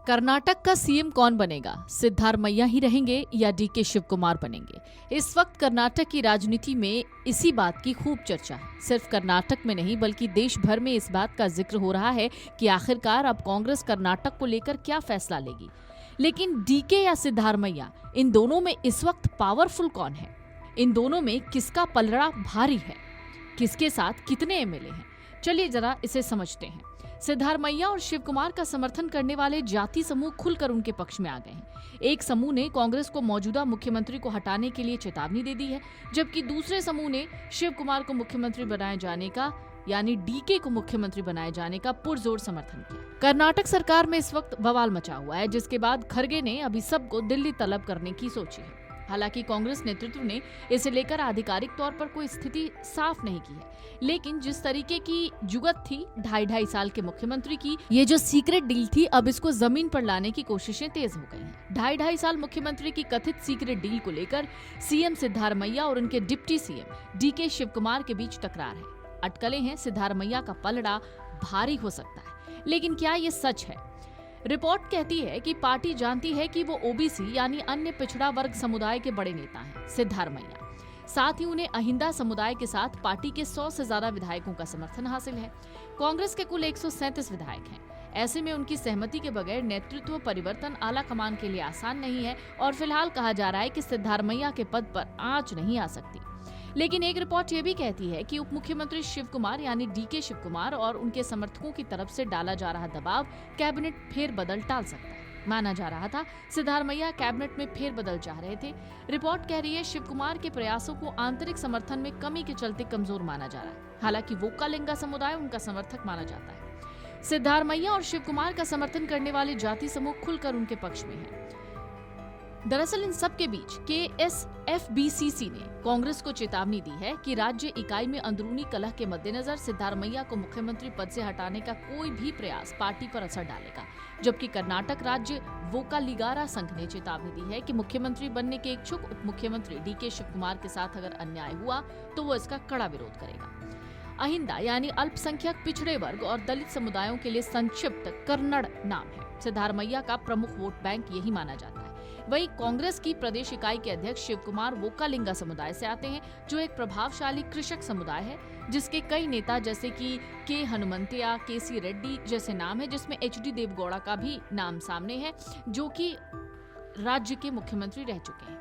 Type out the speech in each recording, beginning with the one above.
कर्नाटक का सीएम कौन बनेगा? सिद्धारमैया ही रहेंगे या डीके शिव कुमार बनेंगे? इस वक्त कर्नाटक की राजनीति में इसी बात की खूब चर्चा है। सिर्फ कर्नाटक में नहीं बल्कि देश भर में इस बात का जिक्र हो रहा है कि आखिरकार अब कांग्रेस कर्नाटक को लेकर क्या फैसला लेगी। लेकिन डीके या सिद्धारमैया, इन दोनों में इस वक्त पावरफुल कौन है? इन दोनों में किसका पलड़ा भारी है? किसके साथ कितने एमएलए हैं? चलिए जरा इसे समझते हैं। सिद्धारमैया और शिव कुमार का समर्थन करने वाले जाति समूह खुलकर उनके पक्ष में आ गए हैं। एक समूह ने कांग्रेस को मौजूदा मुख्यमंत्री को हटाने के लिए चेतावनी दे दी है, जबकि दूसरे समूह ने शिव कुमार को मुख्यमंत्री बनाए जाने का यानी डीके को मुख्यमंत्री बनाए जाने का पुरजोर समर्थन किया। कर्नाटक सरकार में इस वक्त बवाल मचा हुआ है, जिसके बाद खरगे ने अभी सबको दिल्ली तलब करने की सोची है। हालांकि कांग्रेस नेतृत्व ने इसे लेकर आधिकारिक तौर पर कोई स्थिति साफ नहीं की है, लेकिन जिस तरीके की जुगत थी 2.5 साल के मुख्यमंत्री की, ये जो सीक्रेट डील थी, अब इसको जमीन पर लाने की कोशिशें तेज हो गई हैं। 2.5 साल मुख्यमंत्री की कथित सीक्रेट डील को लेकर सीएम सिद्धारमैया और उनके deputy CM DK Shiv Kumar के बीच टकरार है। अटकलें हैं, सिद्धारमैया का पलड़ा भारी हो सकता है। लेकिन क्या ये सच है? रिपोर्ट कहती है कि पार्टी जानती है कि वो ओबीसी यानी अन्य पिछड़ा वर्ग समुदाय के बड़े नेता हैं सिद्धारमैया। साथ ही उन्हें अहिंदा समुदाय के साथ पार्टी के 100 से ज्यादा विधायकों का समर्थन हासिल है। कांग्रेस के कुल 137 विधायक हैं। ऐसे में उनकी सहमति के बगैर नेतृत्व परिवर्तन आला कमान के लिए आसान नहीं है और फिलहाल कहा जा रहा है कि सिद्धारमैया के पद पर आंच नहीं आ सकती। लेकिन एक रिपोर्ट ये भी कहती है कि उप मुख्यमंत्री शिव कुमार यानी डीके शिव कुमार और उनके समर्थकों की तरफ से डाला जा रहा दबाव कैबिनेट फेरबदल टाल सकता है। माना जा रहा था सिद्धारमैया कैबिनेट में फेरबदल चाह रहे थे। रिपोर्ट कह रही है शिव कुमार के प्रयासों को आंतरिक समर्थन में कमी के चलते कमजोर माना जा रहा है। हालांकि वोक्कालिंगा समुदाय उनका समर्थक माना जाता है। सिद्धारमैया और शिव कुमार का समर्थन करने वाले जाति समूह खुलकर उनके पक्ष में है। दरअसल इन सब के बीच KSFBCC ने कांग्रेस को चेतावनी दी है कि राज्य इकाई में अंदरूनी कलह के मद्देनजर सिद्धारमैया को मुख्यमंत्री पद से हटाने का कोई भी प्रयास पार्टी पर असर डालेगा। जबकि कर्नाटक राज्य वोक्कालिगारा संघ ने चेतावनी दी है कि मुख्यमंत्री बनने के इच्छुक उप मुख्यमंत्री डीके शिव कुमार के साथ अगर अन्याय हुआ तो वो इसका कड़ा विरोध करेगा। अहिंदा यानी अल्पसंख्यक पिछड़े वर्ग और दलित समुदायों के लिए संक्षिप्त कन्नड़ नाम है। सिद्धारमैया का प्रमुख वोट बैंक यही माना जाता है। वहीं कांग्रेस की प्रदेश इकाई के अध्यक्ष शिव कुमार वोक्कालिंगा समुदाय से आते हैं, जो एक प्रभावशाली कृषक समुदाय है, जिसके कई नेता जैसे कि के हनुमंतया, केसी रेड्डी जैसे नाम है, जिसमें HD देवगौड़ा का भी नाम सामने है, जो कि राज्य के मुख्यमंत्री रह चुके हैं।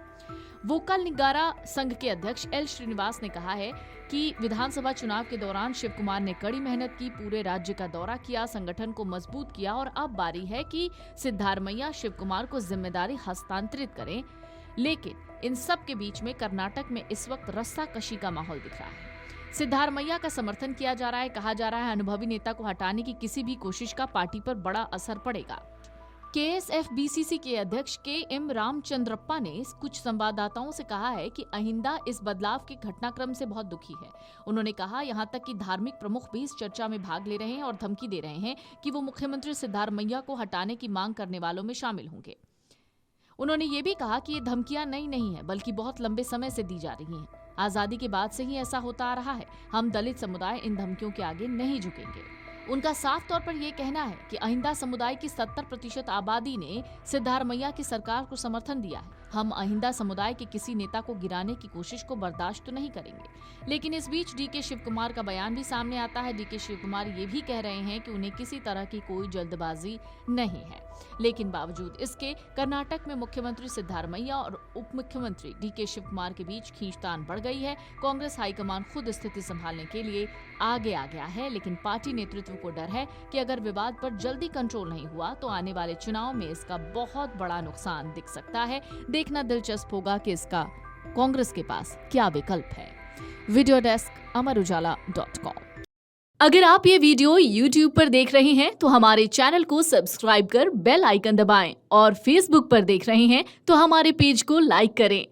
वोक्कालिगारा संघ के अध्यक्ष L श्रीनिवास ने कहा है कि विधानसभा चुनाव के दौरान शिव कुमार ने कड़ी मेहनत की, पूरे राज्य का दौरा किया, संगठन को मजबूत किया और अब बारी है कि सिद्धारमैया शिव कुमार को जिम्मेदारी हस्तांतरित करें। लेकिन इन सब के बीच में कर्नाटक में इस वक्त रस्साकशी का माहौल दिख रहा है। सिद्धारमैया का समर्थन किया जा रहा है। कहा जा रहा है अनुभवी नेता को हटाने की किसी भी कोशिश का पार्टी पर बड़ा असर पड़ेगा। KSFBCC के अध्यक्ष KM रामचंद्रप्पा ने कुछ संवाददाताओं से कहा है कि अहिंदा इस बदलाव के घटनाक्रम से बहुत दुखी है। उन्होंने कहा यहां तक कि धार्मिक प्रमुख भी इस चर्चा में भाग ले रहे हैं और धमकी दे रहे हैं कि वो मुख्यमंत्री सिद्धारमैया को हटाने की मांग करने वालों में शामिल होंगे। उन्होंने ये भी कहा कि ये धमकियां नई नहीं है, बल्कि बहुत लंबे समय से दी जा रही हैं। आजादी के बाद से ही ऐसा होता आ रहा है। हम दलित समुदाय इन धमकियों के आगे नहीं झुकेंगे। उनका साफ तौर पर यह कहना है कि अहिंदा समुदाय की 70% आबादी ने सिद्धारमैया की सरकार को समर्थन दिया है। हम अहिंदा समुदाय के किसी नेता को गिराने की कोशिश को बर्दाश्त तो नहीं करेंगे। लेकिन इस बीच डीके शिव कुमार का बयान भी सामने आता है। डीके शिव कुमार ये भी कह रहे हैं कि उन्हें किसी तरह की कोई जल्दबाजी नहीं है। लेकिन बावजूद इसके कर्नाटक में मुख्यमंत्री सिद्धारमैया और उप मुख्यमंत्री डीके शिव कुमार के बीच खींचतान बढ़ गई है। कांग्रेस हाईकमान खुद स्थिति संभालने के लिए आगे आ गया है, लेकिन पार्टी नेतृत्व को डर है कि अगर विवाद पर जल्दी कंट्रोल नहीं हुआ तो आने वाले चुनाव में इसका बहुत बड़ा नुकसान दिख सकता है। देखना दिलचस्प होगा कि इसका कांग्रेस के पास क्या विकल्प है। Video desk amarujala.com। अगर आप ये वीडियो YouTube पर देख रहे हैं तो हमारे चैनल को सब्सक्राइब कर बेल आइकन दबाएं और Facebook पर देख रहे हैं तो हमारे पेज को लाइक करें।